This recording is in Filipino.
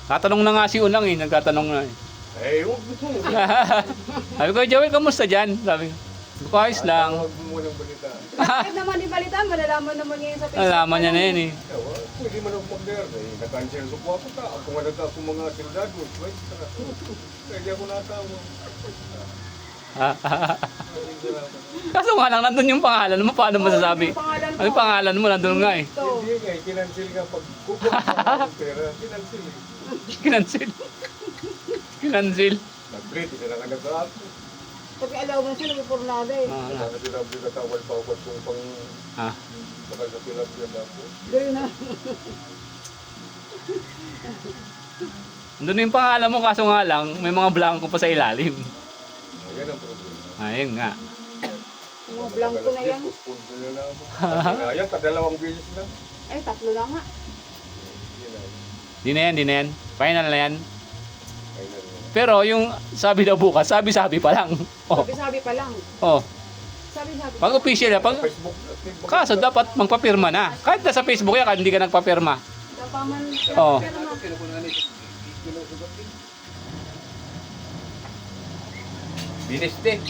Tatanong na nga si Unang eh, nagtatanong na eh. Eh, huwag mo. Sabi ko, Joey, kamusta dyan? Sabi ko, ayos lang. Huwag mo munang balita. Bakit naman ibalitaan? Malalaman naman ngayon sa Facebook. Alaman niya na yun eh. Pwede man ako mag-der. Nag-cancel ko po ako ta. Ako nga nagka ako mga sildado. Kaya ako natawa. Kaso nga lang, nandun yung pangalan mo, paano masasabi? Yung pangalan ko. Ano yung pangalan mo, nandun nga eh. Ito. Hindi nga, kinancel nga pag kukuha ko ng pera. Kinancel eh. Kinancel. Kinancel. Nag-break, isa na nga nag-ako. Pag alaw mo siya, nagpurnada eh. Baka sinabi na tawal-tawal kung pang Ah. baka sa pilap yan ako. Gano'n na. Nandun yung pangalan mo, kaso nga lang, may mga blanco pa sa ilalim. Ayan ang problema. Ayun nga. Mga blanco na yan. Punto na lang ako. Ayan, kadalawang bilis na. Ay, tatlo lang nga. Di na yan. Final na yan. Ayun na. Pero yung sabi daw bukas, sabi pa lang. Oh, Sabi-sabi pa lang. oh. Sabi-sabi. Pag official na, pag... Facebook. Kaso dapat magpapirma na. Kahit nasa Facebook yan, kahit hindi ka nagpapirma. Dapaman. Oo. Pero ma- Biniste.